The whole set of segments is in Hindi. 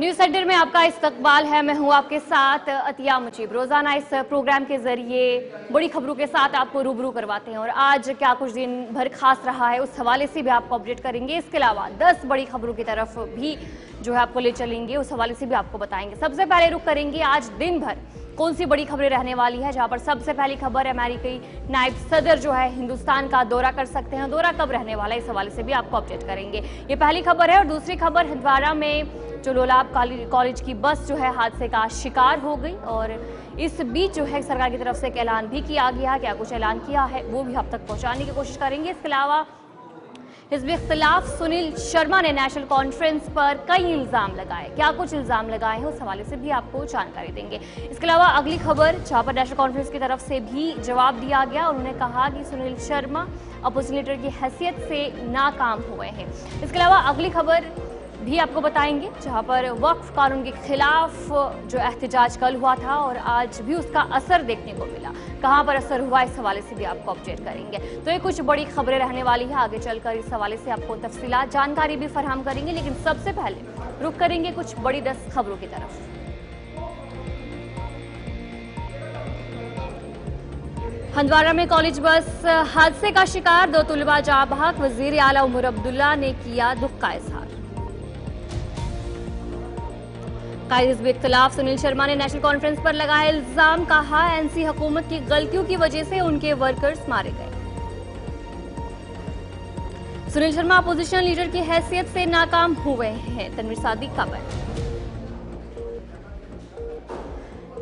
न्यूज सेंटर में आपका इस्तकबाल है। मैं हूं आपके साथ अतिया मुजीब। रोजाना इस प्रोग्राम के जरिए बड़ी खबरों के साथ आपको रूबरू करवाते हैं और आज क्या कुछ दिन भर खास रहा है उस हवाले से भी आपको अपडेट करेंगे। इसके अलावा 10 बड़ी खबरों की तरफ भी जो है आपको ले चलेंगे, उस हवाले से भी आपको बताएंगे। सबसे पहले रुख करेंगे आज दिन भर कौन सी बड़ी खबरें रहने वाली है, जहां पर सबसे पहली खबर अमेरिकी नायब सदर जो है हिंदुस्तान का दौरा कर सकते हैं। दौरा कब रहने वाला है इस हवाले से भी आपको अपडेट करेंगे। ये पहली खबर है। और दूसरी खबर, हंदवाड़ा में जो लोलाब कॉलेज की बस जो है हादसे का शिकार हो गई और इस बीच जो है सरकार की तरफ से एक ऐलान भी किया गया। क्या कुछ ऐलान किया है वो भी आप तक पहुंचाने की कोशिश करेंगे। इसके अलावा हिज़्ब इख्तिलाफ सुनील शर्मा ने नेशनल कॉन्फ्रेंस पर कई इल्जाम लगाए। क्या कुछ इल्जाम लगाए हैं उस हवाले से भी आपको जानकारी देंगे। इसके अलावा अगली खबर, जहां पर नेशनल कॉन्फ्रेंस की तरफ से भी जवाब दिया गया। उन्होंने कहा कि सुनील शर्मा अपोजिशन लीडर की हैसियत से नाकाम हुए हैं। इसके अलावा अगली खबर भी आपको बताएंगे, जहां पर वक्फ कानून के खिलाफ जो एहतजाज कल हुआ था और आज भी उसका असर देखने को मिला। कहां पर असर हुआ इस हवाले से भी आपको अपडेट करेंगे। तो ये कुछ बड़ी खबरें रहने वाली है। आगे चलकर इस हवाले से आपको तफसीलात जानकारी भी फराहम करेंगे, लेकिन सबसे पहले रुख करेंगे कुछ बड़ी 10 खबरों की तरफ। हंदवाड़ा में कॉलेज बस हादसे का शिकार, 2 तुलबा जाँ बहक। वजीर आला उमर अब्दुल्ला ने किया दुख का इजहार। कायद हिज़्ब इख्तिलाफ सुनील शर्मा ने नेशनल कॉन्फ्रेंस पर लगाया इल्जाम। कहा एनसी हुकूमत की गलतियों की वजह से उनके वर्कर्स मारे गए। सुनील शर्मा अपोजिशन लीडर की हैसियत से नाकाम हुए हैं। तनवीर सादिक खबर।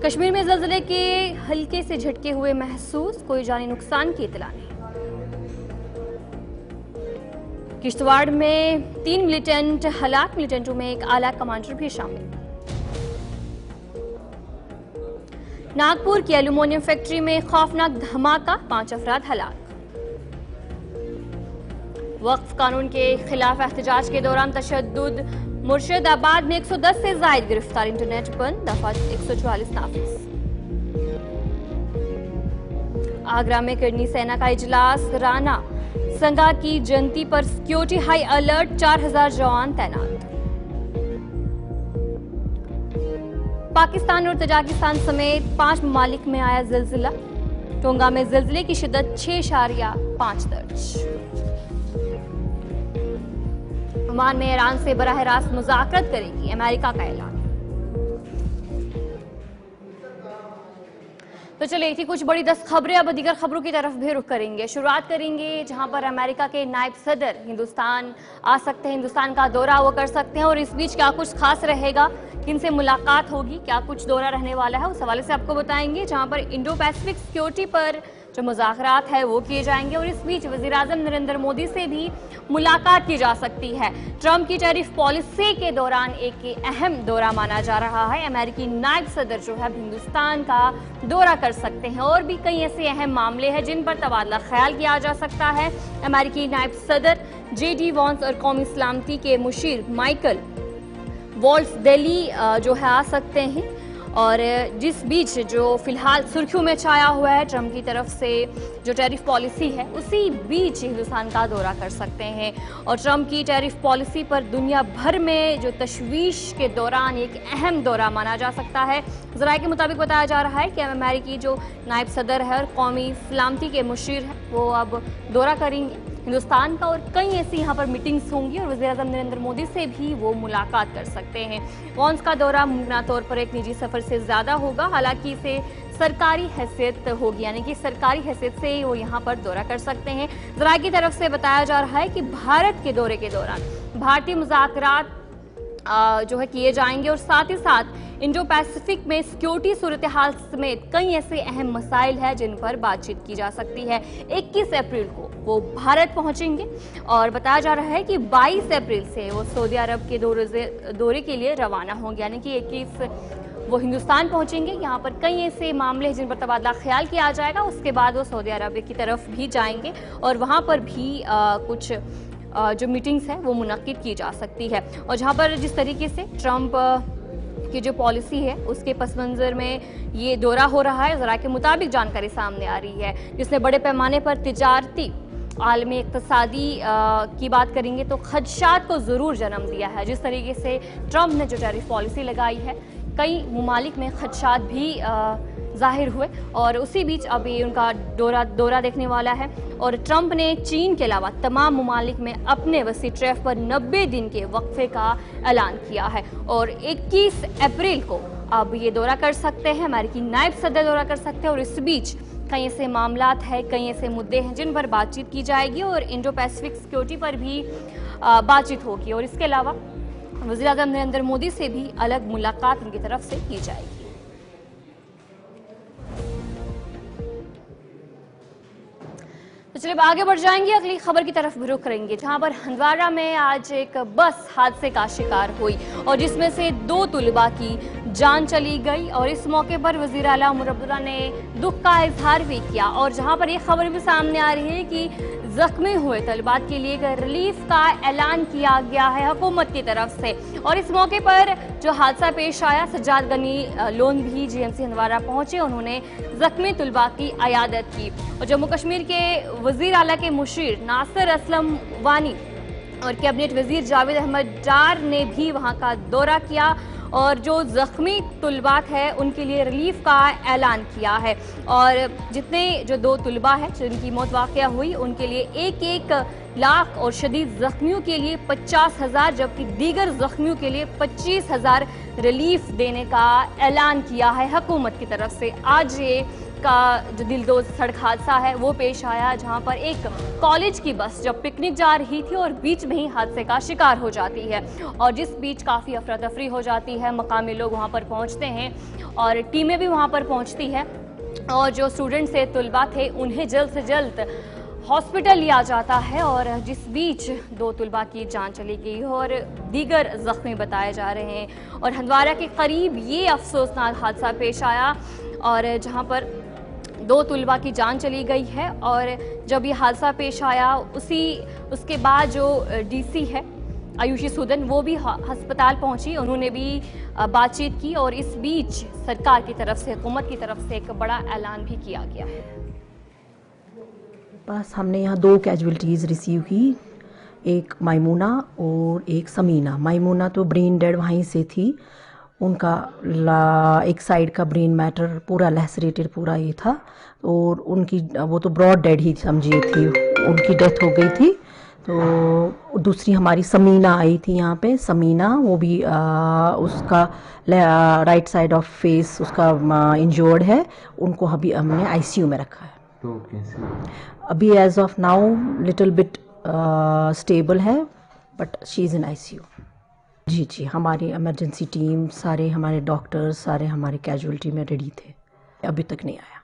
कश्मीर में ज़लज़ले के हल्के से झटके हुए महसूस, कोई जानी नुकसान की इत्तला नहीं। किश्तवाड़ में 3 मिलिटेंट हलाक, मिलिटेंटों में एक आला कमांडर भी शामिल। नागपुर की एल्यूमिनियम फैक्ट्री में खौफनाक धमाका, 5 अफराद हलाक। वक्फ कानून के खिलाफ एहतजाज के दौरान तशद्दुद, मुर्शिदाबाद में 110 से जायद गिरफ्तार। इंटरनेट बंद, दफा 144 नाफिज। आगरा में करनी सेना का इजलास, राणा संगा की जयंती पर सिक्योरिटी हाई अलर्ट, 4000 जवान तैनात। पाकिस्तान और तजाकिस्तान समेत 5 ममालिक में आया जिलजिला। टोंगा में जिलजिले की शिद्दत 6.5 दर्ज। ओमान में ईरान से बराह रास्त मुज़ाकरत करेगी, अमेरिका का ऐलान। तो चलिए थी कुछ बड़ी 10 खबरें। अब दीगर खबरों की तरफ भी रुख करेंगे। शुरुआत करेंगे जहां पर अमेरिका के नायब सदर हिंदुस्तान आ सकते हैं, हिंदुस्तान का दौरा वो कर सकते हैं और इस बीच क्या कुछ खास रहेगा, किनसे मुलाकात होगी, क्या कुछ दौरा रहने वाला है, उस हवाले से आपको बताएंगे। जहां पर इंडो पैसिफिक सिक्योरिटी पर जो मुज़ाकरात है वो किए जाएंगे और इस बीच वज़ीर आज़म नरेंद्र मोदी से भी मुलाकात की जा सकती है। ट्रंप की टैरिफ पॉलिसी के दौरान एक अहम दौरा माना जा रहा है। अमेरिकी नायब सदर जो है हिंदुस्तान का दौरा कर सकते हैं और भी कई ऐसे अहम मामले हैं जिन पर तबादला ख्याल किया जा सकता है। अमेरिकी नायब सदर JD वॉन्स और कौमी सलामती के मुशीर माइकल वॉल्ट्स दिल्ली जो है आ सकते हैं और जिस बीच जो फिलहाल सुर्खियों में छाया हुआ है ट्रंप की तरफ से जो टैरिफ पॉलिसी है, उसी बीच हिंदुस्तान का दौरा कर सकते हैं। और ट्रंप की टैरिफ पॉलिसी पर दुनिया भर में जो तशवीश के दौरान एक अहम दौरा माना जा सकता है। ज़राए के मुताबिक बताया जा रहा है कि अमेरिकी जो नायब सदर है और कौमी सलामती के मुशीर है वो अब दौरा करेंगे हिंदुस्तान का और कई ऐसी यहाँ पर मीटिंग्स होंगी और वज़ीर आज़म नरेंद्र मोदी से भी वो मुलाकात कर सकते हैं। वॉन्स का दौरा मुमकिन तौर पर एक निजी सफर से ज्यादा होगा, हालांकि इसे सरकारी हैसियत होगी, यानी कि सरकारी हैसियत से वो यहाँ पर दौरा कर सकते हैं। ज़राए की तरफ से बताया जा रहा है कि भारत के दौरे के दौरान भारतीय मुज़ाकरात जो है किए जाएंगे और साथ ही साथ इंडो पैसिफिक में सिक्योरिटी सूरत हाल समेत कई ऐसे अहम मसाइल हैं जिन पर बातचीत की जा सकती है। 21 अप्रैल को वो भारत पहुंचेंगे और बताया जा रहा है कि 22 अप्रैल से वो सऊदी अरब के दौरे के लिए रवाना होंगे, यानी कि 21 वो हिंदुस्तान पहुंचेंगे। यहाँ पर कई ऐसे मामले हैं जिन पर तबादला ख्याल किया जाएगा। उसके बाद वो सऊदी अरब की तरफ भी जाएंगे और वहाँ पर भी कुछ जो मीटिंग्स हैं वो मुनक्किद की जा सकती है। और जहाँ पर जिस तरीके से ट्रंप की जो पॉलिसी है उसके पस मंज़र में ये दौरा हो रहा है, ज़रा के मुताबिक जानकारी सामने आ रही है, जिसने बड़े पैमाने पर तिजारती आलमी इक्तसादी की बात करेंगे तो खदशात को ज़रूर जन्म दिया है। जिस तरीके से ट्रंप ने जो टैरिफ पॉलिसी लगाई है, कई ममालिक में खदशात भी जाहिर हुए और उसी बीच अभी उनका दौरा देखने वाला है। और ट्रंप ने चीन के अलावा तमाम ममालिक में अपने वसी ट्रैफ पर 90 दिन के वक्फे का ऐलान किया है और 21 अप्रैल को अब ये दौरा कर सकते हैं, अमेरिकी नायब सदर दौरा कर सकते हैं। और इस बीच कई ऐसे मामलात हैं, कई ऐसे मुद्दे हैं जिन पर बातचीत की जाएगी और इंडो पैसिफिक सिक्योरिटी पर भी बातचीत होगी। और इसके अलावा वज़ीर-ए-आज़म नरेंद्र मोदी से भी अलग मुलाकात उनकी तरफ से की जाएगी। तो चलिए आगे बढ़ जाएंगे, अगली खबर की तरफ भी रुख करेंगे, जहां पर हंदवाड़ा में आज एक बस हादसे का शिकार हुई और जिसमें से 2 तुलबा की जान चली गई। और इस मौके पर वज़ीर आला उमर अब्दुल्ला ने दुख का इजहार भी किया और जहां पर यह खबर भी सामने आ रही है कि जख्मी हुए तलबात के लिए एक रिलीफ का ऐलान किया गया है हुकूमत की तरफ से। और इस मौके पर जो हादसा पेश आया, सज्जाद गनी लोन भी जीएमसी हंदवाड़ा पहुंचे, उन्होंने जख्मी तुलबा की अयादत की। और जम्मू कश्मीर के वज़ीर आला के मुशीर नासिर असलम वानी और कैबिनेट वज़ीर जावेद अहमद डार ने भी वहां का दौरा किया और जो जख्मी तुलबात है उनके लिए रिलीफ का ऐलान किया है। और जितने जो 2 तुलबा है जिनकी मौत वाक़या हुई, उनके लिए 1-1 लाख और शदीद जख्मियों के लिए 50,000, जबकि दीगर जख्मियों के लिए 25,000 रिलीफ देने का ऐलान किया है हुकूमत की तरफ से। आज ये का जो दिलदोज सड़क हादसा है वो पेश आया, जहां पर एक कॉलेज की बस जब पिकनिक जा रही थी और बीच में ही हादसे का शिकार हो जाती है और जिस बीच काफ़ी अफरा तफरी हो जाती है। मकामी लोग वहां पर पहुंचते हैं और टीमें भी वहां पर पहुंचती है और जो स्टूडेंट्स थे, तुलबा थे, उन्हें जल्द से जल्द हॉस्पिटल लिया जाता है। और जिस बीच 2 तुलबा की जान चली गई और दीगर जख्मी बताए जा रहे हैं। और हंदवाड़ा के करीब ये अफसोसनाक हादसा पेश आया और जहां पर 2 तुलबा की जान चली गई है। और जब ये हादसा पेश आया उसके बाद जो डीसी है आयुषी सूदन, वो भी अस्पताल पहुंची, उन्होंने भी बातचीत की और इस बीच सरकार की तरफ से, हुकूमत की तरफ से एक बड़ा ऐलान भी किया गया है। बस हमने यहाँ 2 कैजुअल्टीज़ रिसीव की, एक मायमूना और एक समीना। मायमूना तो ब्रेन डेड वहीं से थी, उनका एक साइड का ब्रेन मैटर पूरा लैसरेटेड पूरा ये था और उनकी वो तो ब्रॉड डेड ही समझिए थी, उनकी डेथ हो गई थी। तो दूसरी हमारी समीना आई थी यहाँ पे, समीना वो भी उसका राइट साइड ऑफ फेस उसका इंजर्ड है, उनको अभी हमने आईसीयू में रखा है। तो कैसे अभी as of now little bit stable है but she is in ICU. जी, हमारी इमरजेंसी टीम, सारे हमारे डॉक्टर्स, सारे हमारे कैजुअल्टी में रेडी थे, अभी तक नहीं आया।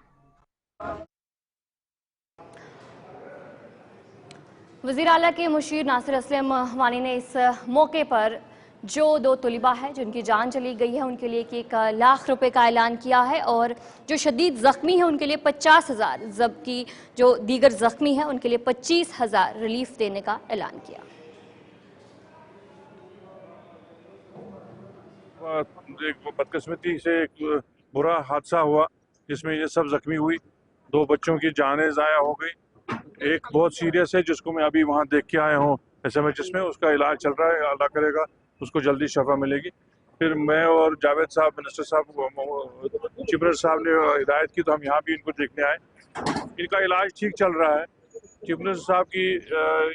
वज़ीर आला के मुशीर नासिर असलम वानी ने इस मौके पर जो 2 तुलबा है जिनकी जान चली गई है उनके लिए 1 लाख रुपए का ऐलान किया है और जो शदीद ज़ख्मी है उनके लिए 50,000, जबकि जो दीगर ज़ख्मी है उनके लिए 25,000 रिलीफ देने का ऐलान किया। एक बदकिस्मती से एक बुरा हादसा हुआ जिसमें ये सब जख्मी हुई, 2 बच्चों की जानें ज़ाया हो गई। एक बहुत सीरियस है जिसको मैं अभी वहाँ देख के आया हूँ SMHS में, उसका इलाज चल रहा है, अल्लाह करेगा उसको जल्दी शफा मिलेगी। फिर मैं और जावेद साहब, मिनिस्टर साहब, चीफ मिनिस्टर साहब ने हिदायत की तो हम यहाँ भी इनको देखने आए। इनका इलाज ठीक चल रहा है। चीफ मिनिस्टर साहब की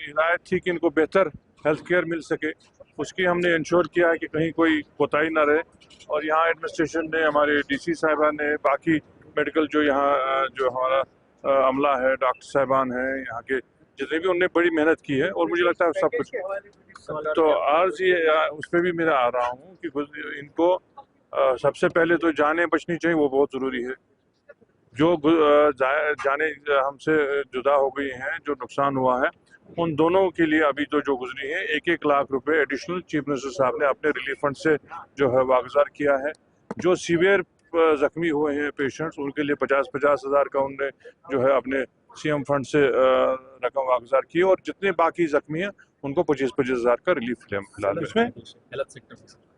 हिदायत थी कि इनको बेहतर हेल्थ केयर मिल सके, उसकी हमने इंश्योर किया है कि कहीं कोई कोताही ना रहे। और यहाँ एडमिनिस्ट्रेशन ने, हमारे DC साहिबान ने, बाकी मेडिकल जो यहाँ जो हमारा अमला है, डॉक्टर साहिबान हैं यहाँ के जितने भी, उनने बड़ी मेहनत की है और मुझे लगता है सब कुछ। तो आज ये उस पर भी मैं आ रहा हूँ कि इनको सबसे पहले तो जानें बचनी चाहिए, वो बहुत ज़रूरी है। जो जानें हमसे जुदा हो गई हैं, जो नुकसान हुआ है, उन दोनों के लिए अभी तो जो गुजरी है 1-1 लाख रुपए एडिशनल चीफ मिनिस्टर साहब ने अपने रिलीफ फंड से जो है वागुजार किया है। जो सीवियर जख्मी हुए हैं पेशेंट्स, उनके लिए 50-50 हज़ार का उनने जो है अपने CM फंड से रकम वागुजार की और जितने बाकी जख्मी हैं उनको 25-25 हज़ार का रिलीफ फिलहाल। इसमें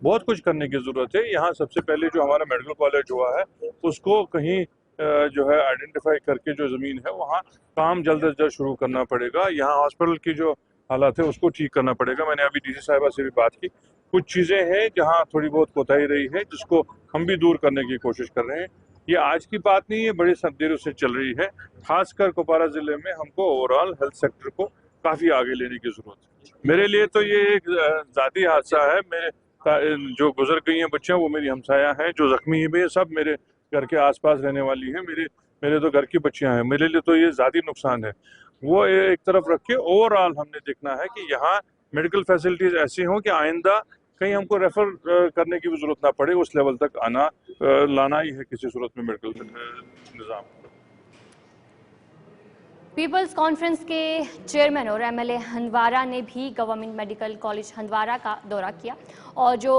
बहुत कुछ करने की ज़रूरत है। यहाँ सबसे पहले जो हमारा मेडिकल कॉलेज हुआ है उसको कहीं जो है आइडेंटिफाई करके जो ज़मीन है वहाँ काम जल्द अज जल्द शुरू करना पड़ेगा। यहाँ हॉस्पिटल की जो हालात है उसको ठीक करना पड़ेगा। मैंने अभी डीसी साहिबा से भी बात की, कुछ चीज़ें हैं जहाँ थोड़ी बहुत कोताही रही है जिसको हम भी दूर करने की कोशिश कर रहे हैं। ये आज की बात नहीं है, बड़ी देरों से चल रही है। खासकर कुपवारा ज़िले में हमको ओवरऑल हेल्थ सेक्टर को काफ़ी आगे लेने की ज़रूरत है। मेरे लिए तो ये एक ज़ाती हादसा है। मेरे जो गुजर गई हैं बच्चियाँ वो मेरी हमसाया हैं, जो जख्मी हुए हैं सब मेरे घर के आसपास रहने वाली हैं। मेरे तो घर की बच्चियाँ हैं। मेरे लिए तो ये ज़ाती नुकसान है। वो एक तरफ रख के ओवरऑल हमने देखना है कि यहाँ मेडिकल फैसिलिटीज़ ऐसी हों कि आइंदा कहीं हमको रेफर करने की भी ज़रूरत ना पड़े। उस लेवल तक लाना ही है किसी सूरत में मेडिकल निज़ाम। पीपल्स कॉन्फ्रेंस के चेयरमैन और एमएलए हंदवारा ने भी गवर्नमेंट मेडिकल कॉलेज हंदवारा का दौरा किया और जो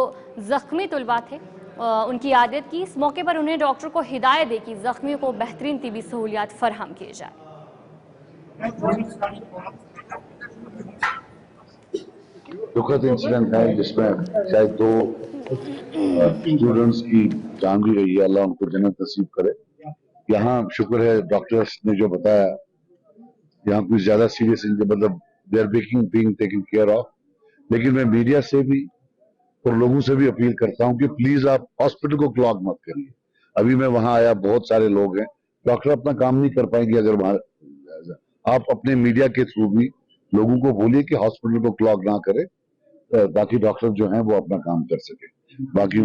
जख्मी तलबा थे उनकी आदत की। इस मौके पर उन्हें डॉक्टर को हिदायत दी कि जख्मियों को बेहतरीन तिबी सहूलियात फराहम किए जाए। दुखद इंसिडेंट है जिसमें शायद 2 स्टूडेंट्स की जान भी गई है। अल्लाह उनको जन्नत नसीब करे। यहाँ शुक्र है डॉक्टर्स ने जो बताया, यहाँ कुछ ज्यादा सीरियस मतलब they are being taken care of. लेकिन मैं मीडिया से भी और लोगों से भी अपील करता हूँ कि प्लीज आप हॉस्पिटल को क्लॉग मत करिए। अभी मैं वहां आया, बहुत सारे लोग हैं, डॉक्टर अपना काम नहीं कर पाएंगे अगर वहां। आप अपने मीडिया के थ्रू भी लोगों को बोलिए कि हॉस्पिटल को क्लॉग ना करे, ताकि डॉक्टर जो हैं वो अपना काम कर सके। बाकी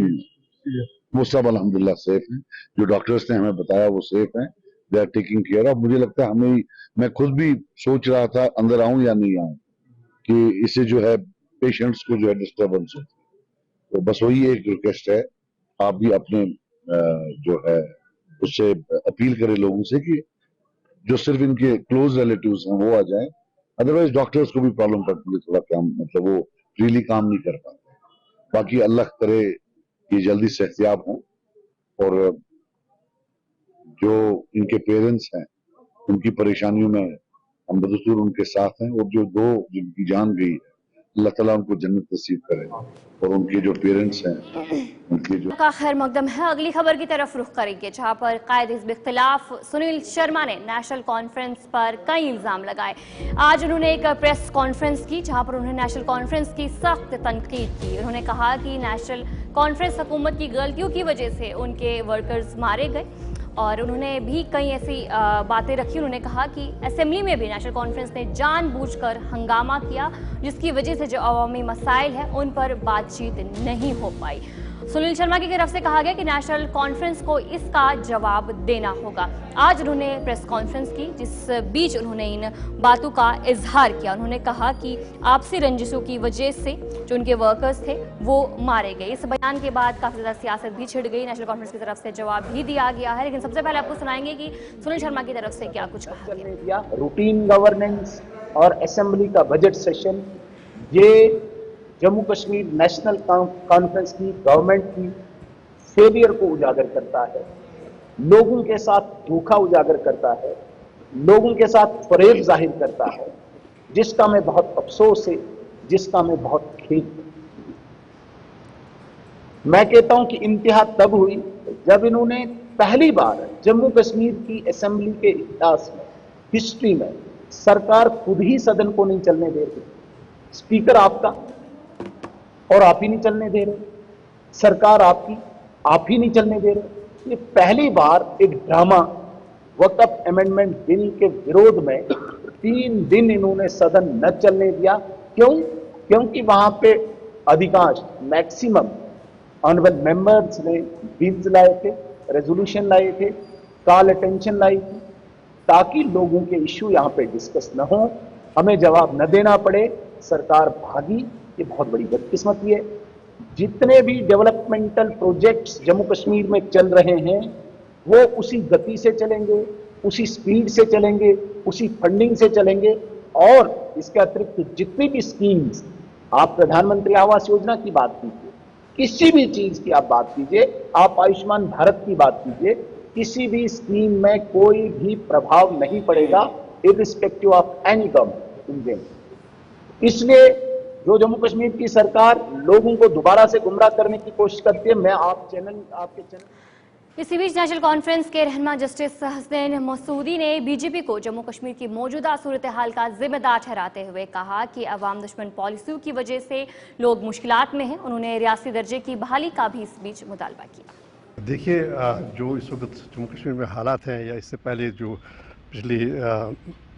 वो सब अल्हम्दुलिल्लाह सेफ हैं। जो डॉक्टर्स ने हमें बताया वो सेफ हैं, they are taking care of. मुझे लगता है हमें, मैं खुद भी सोच रहा था अंदर आऊं या नहीं आऊं, कि इससे जो है पेशेंट्स को जो है डिस्टर्बेंस होती है। तो बस वही एक रिक्वेस्ट है, आप भी अपने जो है उससे अपील करें लोगों से कि जो सिर्फ इनके क्लोज रिलेटिव्स हैं वो आ जाएं। अदरवाइज डॉक्टर्स को भी प्रॉब्लम पड़ती है थोड़ा काम, मतलब वो फ्रीली काम नहीं कर पाते। बाकी अल्लाह करे कि जल्दी सेहतियाब हों और जो इनके पेरेंट्स हैं उनकी परेशानियों में हम बदस्तूर उनके साथ हैं। और जो 2 जिनकी जान गई है, अल्लाह ताला उनको जन्नत नसीब करे और उनके जो पेरेंट्स हैं उनके जो का खैर मकदम है। अगली खबर की तरफ रुख करेंगे जहां पर कायद हिज़्ब इख्तिलाफ सुनील शर्मा ने नेशनल कॉन्फ्रेंस पर कई इल्जाम लगाए। आज उन्होंने एक प्रेस कॉन्फ्रेंस की जहां पर उन्होंने नेशनल कॉन्फ्रेंस की सख्त तनकीद की। उन्होंने कहा कि नेशनल कॉन्फ्रेंस हुकूमत की गलतियों की वजह से उनके वर्कर्स मारे गए और उन्होंने भी कई ऐसी बातें रखी। उन्होंने कहा कि असेंबली में भी नेशनल कॉन्फ्रेंस ने जानबूझकर हंगामा किया जिसकी वजह से जो अवामी मसाइल हैं उन पर बातचीत नहीं हो पाई। सुनील शर्मा की तरफ से कहा गया कि नेशनल कॉन्फ्रेंस को इसका जवाब देना होगा। आज उन्होंने प्रेस कॉन्फ्रेंस की जिस बीच उन्होंने इन बातों का इजहार किया। उन्होंने कहा कि आपसी रंजिशों की वजह से जो उनके वर्कर्स थे वो मारे गए। इस बयान के बाद काफ़ी ज़्यादा सियासत भी छिड़ गई। नेशनल कॉन्फ्रेंस की तरफ से जवाब भी दिया गया है, लेकिन सबसे पहले आपको सुनाएंगे कि सुनील शर्मा की तरफ से क्या कुछ कहा गया। रूटीन गवर्नेंस और असेंबली का बजट सेशन, ये जम्मू कश्मीर नेशनल कॉन्फ्रेंस की गवर्नमेंट की फेलियर को उजागर करता है, लोगों के साथ धोखा उजागर करता है, लोगों के साथ फरेब जाहिर करता है, जिसका मैं बहुत अफसोस है, जिसका मैं बहुत खेद हूं। मैं कहता हूं कि इंतहा तब हुई जब इन्होंने पहली बार जम्मू कश्मीर की असेंबली के इतिहास में, हिस्ट्री में, सरकार खुद ही सदन को नहीं चलने दे रही। स्पीकर आपका और आप ही नहीं चलने दे रहे, सरकार आपकी, आप ही नहीं चलने दे रहे। ये पहली बार एक ड्रामा वक्फ अमेंडमेंट बिल के विरोध में 3 दिन इन्होंने सदन न चलने दिया। क्यों? क्योंकि वहां पे अधिकांश मैक्सिमम ऑनरेबल मेंबर्स ने बिल्स लाए थे, रेजोल्यूशन लाए थे, कॉल अटेंशन लाई थी, ताकि लोगों के इश्यू यहां पे डिस्कस न हो, हमें जवाब न देना पड़े। सरकार भागी, ये बहुत बड़ी बदकिस्मती है। जितने भी डेवलपमेंटल प्रोजेक्ट्स जम्मू कश्मीर में चल रहे हैं वो उसी गति से चलेंगे, उसी स्पीड से चलेंगे, उसी फंडिंग से चलेंगे। और इसके अतिरिक्त जितनी भी स्कीम्स, आप प्रधानमंत्री आवास योजना की बात कीजिए, किसी भी चीज की आप बात कीजिए, आप आयुष्मान भारत की बात कीजिए, किसी भी स्कीम में कोई भी प्रभाव नहीं पड़ेगा इर्रिस्पेक्टिव ऑफ एनी गवर्नमेंट। इसलिए जो जम्मू कश्मीर की सरकार लोगों को दोबारा से गुमराह करने की कोशिश करती है, मैं आपके चैनल इसी बीच नेशनल कॉन्फ्रेंस के रहनुमा जस्टिस हसनैन मसूदी ने बीजेपी को जम्मू कश्मीर की मौजूदा सूरत हाल का जिम्मेदार ठहराते हुए कहा कि अवाम दुश्मन पॉलिसियों की वजह से लोग मुश्किलात में हैं। उन्होंने रियासी दर्जे की बहाली का भी इस बीच मुतालबा किया। देखिए, जो इस वक्त जम्मू कश्मीर में हालात हैं या इससे पहले जो पिछली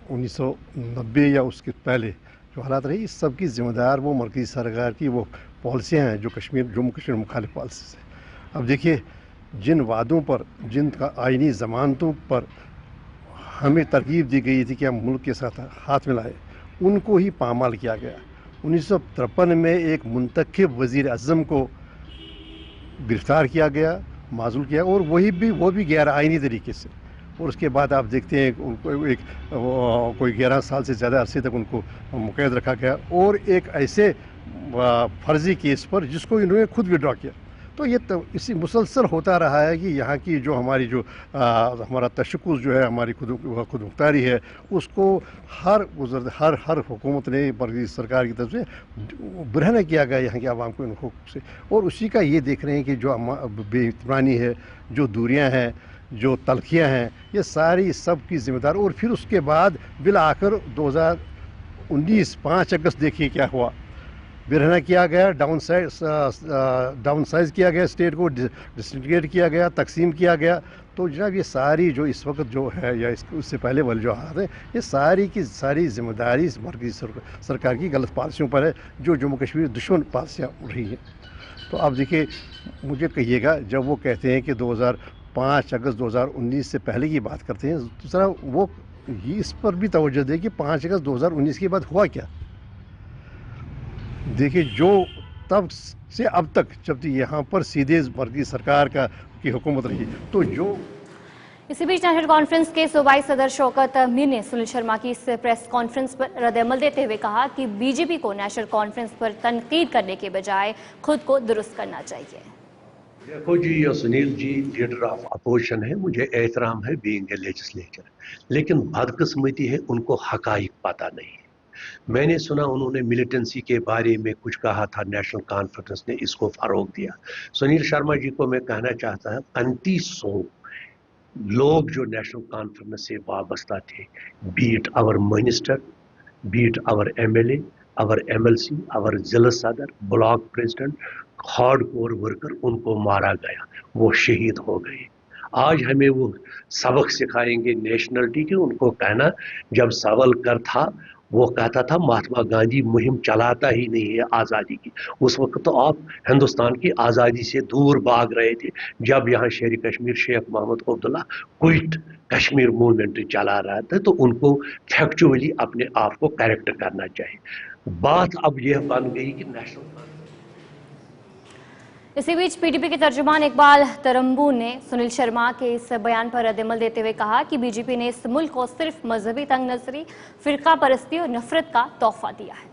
1990 या उसके पहले जो हालात रही, इस सब की जिम्मेदार वो मरकज़ी सरकार की वो पॉलिसियाँ हैं जो जम्मू कश्मीर मुखालिफ पॉलिसी है। अब देखिए, जिन वादों पर, जिन का आइनी ज़मानतों पर हमें तरकीब दी गई थी कि हम मुल्क के साथ हाथ मिलाए, उनको ही पामाल किया गया। 1953 में एक मुंतखब वज़ीर आज़म को गिरफ़्तार किया गया, माजूल किया, और वो भी गैर आइनी तरीके से। और उसके बाद आप देखते हैं उनको कोई 11 साल से ज़्यादा अरसे तक उनको मुक़य्यद रखा गया, और एक ऐसे फर्जी केस पर जिसको इन्होंने खुद विड्रॉ किया। तो ये इसी मुसलसल होता रहा है कि यहाँ की जो हमारी जो हमारा तशक्कुस जो है, हमारी खुद मुख्तारी है, उसको हर हुकूमत ने, मरकज़ी सरकार की तरफ से बरहना किया गया यहाँ के आवाम को इन हुकूक से। और उसी का ये देख रहे हैं कि जो बेइत्मीनानी है, जो दूरियाँ हैं, जो तलखियाँ हैं, ये सारी सब की ज़िम्मेदार। और फिर उसके बाद बिल आखिर 2019 5 अगस्त देखिए क्या हुआ, बिरहना किया गया, डाउन साइज किया गया, स्टेट को डिस्ट्रीब्यूट किया गया, तकसीम किया गया। तो जनाब, ये सारी जो इस वक्त जो है या उससे पहले वाले जो हालात हैं, ये सारी की सारी जिम्मेदारी मरकज़ी सरकार की गलत पॉलिसियों पर है, जो जम्मू कश्मीर दुश्मन पॉलिसियाँ रही हैं। तो आप देखिए, मुझे कहिएगा, जब वो कहते हैं कि 5 अगस्त 2019 से पहले की बात करते हैं, तो ज़रा वो इस पर भी तवज्जो दें कि 5 अगस्त 2019 के बाद हुआ क्या। देखिए, जो तब से अब तक जब यहाँ पर सीधे मरकज़ी सरकार की हुकूमत रही, तो जो इसी बीच नेशनल कॉन्फ्रेंस के सूबाई सदर शौकत मीर ने सुनील शर्मा की इस प्रेस कॉन्फ्रेंस पर रद्द-ए-अमल देते हुए कहा कि बीजेपी को नेशनल कॉन्फ्रेंस पर तनकीद करने के बजाय खुद को दुरुस्त करना चाहिए। देखो जी, ये Sunil ji leader of opposition है, मुझे एहतराम है बीइंग ए लेजिस्लेटर, लेकिन बदकिस्मती है उनको हकाइक पता नहीं है। मैंने सुना उन्होंने मिलिटेंसी के बारे में कुछ कहा था, नेशनल कॉन्फ्रेंस ने इसको फरोग दिया। सुनील शर्मा जी को मैं कहना चाहता हूँ, 3500 लोग जो नेशनल कॉन्फ्रेंस से वाबस्ता थे, be it our minister, be it our MLA, our MLC, our जिला सदर, ब्लॉक प्रेसिडेंट, हार्डकोर वर्कर, उनको मारा गया, वो शहीद हो गए। आज हमें वो सबक सिखाएंगे नेशनलिटी के। उनको कहना, जब सावरकर था वो कहता था महात्मा गांधी मुहिम चलाता ही नहीं है आज़ादी की, उस वक्त तो आप हिंदुस्तान की आज़ादी से दूर भाग रहे थे। जब यहाँ शेर कश्मीर शेख मोहम्मद अब्दुल्ला क्विट कश्मीर मूवमेंट चला रहा था, तो उनको फैक्चुअली अपने आप को करेक्ट करना चाहिए। बात अब यह बन गई कि नेशनल। इसी बीच पीडीपी के तर्जुमान इकबाल तरम्बू ने सुनील शर्मा के इस बयान पर रद्द-ए-अमल देते हुए कहा कि बीजेपी ने इस मुल्क को सिर्फ मजहबी तंग नजरी, फिरका परस्ती और नफरत का तोहफा दिया है।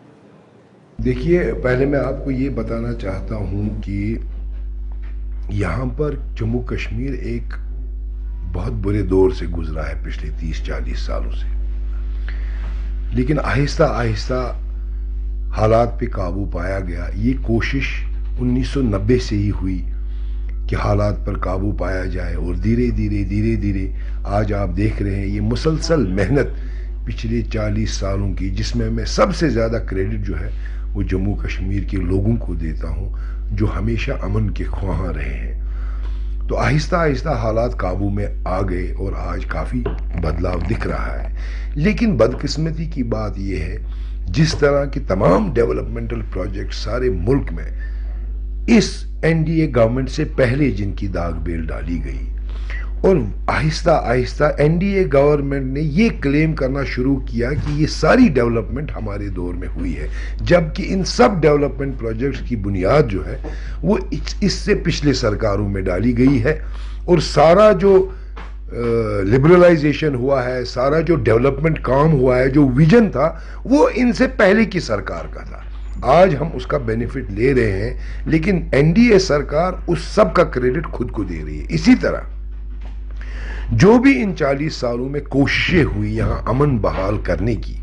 देखिए, पहले मैं आपको ये बताना चाहता हूँ कि यहाँ पर जम्मू कश्मीर एक बहुत बुरे दौर से गुजरा है पिछले 30-40 सालों से, लेकिन आहिस्ता आहिस्ता हालात पे काबू पाया गया। ये कोशिश 1990 से ही हुई कि हालात पर काबू पाया जाए, और धीरे धीरे आज आप देख रहे हैं ये मुसलसल मेहनत पिछले 40 सालों की, जिसमें मैं सबसे ज़्यादा क्रेडिट जो है वो जम्मू कश्मीर के लोगों को देता हूँ, जो हमेशा अमन के ख्वाहां रहे हैं। तो आहिस्ता आहिस्ता हालात काबू में आ गए और आज काफ़ी बदलाव दिख रहा है। लेकिन बदकिस्मती की बात यह है, जिस तरह के तमाम डेवलपमेंटल प्रोजेक्ट सारे मुल्क में इस NDA गवर्नमेंट से पहले जिनकी दाग बेल डाली गई, और आहिस्ता आहिस्ता NDA गवर्नमेंट ने ये क्लेम करना शुरू किया कि ये सारी डेवलपमेंट हमारे दौर में हुई है, जबकि इन सब डेवलपमेंट प्रोजेक्ट्स की बुनियाद जो है वो इससे पिछले सरकारों में डाली गई है। और सारा जो लिबरलाइजेशन हुआ है, सारा जो डेवलपमेंट काम हुआ है, जो विजन था, वो इनसे पहले की सरकार का था। आज हम उसका बेनिफिट ले रहे हैं, लेकिन NDA सरकार उस सब का क्रेडिट खुद को दे रही है। इसी तरह जो भी इन 40 सालों में कोशिशें हुई यहां अमन बहाल करने की,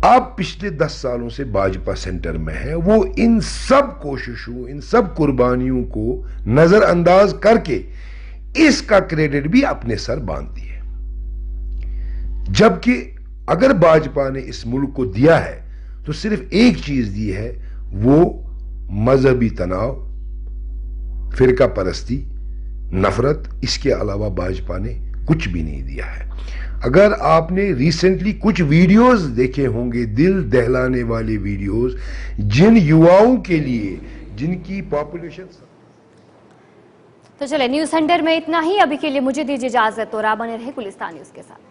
आप पिछले 10 सालों से भाजपा सेंटर में है, वो इन सब कोशिशों, इन सब कुर्बानियों को नजरअंदाज करके इसका क्रेडिट भी अपने सर बांधती है। जबकि अगर भाजपा ने इस मुल्क को दिया है तो सिर्फ एक चीज दी है, वो मजहबी तनाव, फिरका परस्ती, नफरत। इसके अलावा भाजपा ने कुछ भी नहीं दिया है। अगर आपने रिसेंटली कुछ वीडियोस देखे होंगे, दिल दहलाने वाले वीडियोस, जिन युवाओं के लिए जिनकी पॉपुलेशन। तो चले न्यूज सेंटर में इतना ही। अभी के लिए मुझे दीजिए इजाजत और आप बने रहे गुलिस्तान न्यूज के साथ।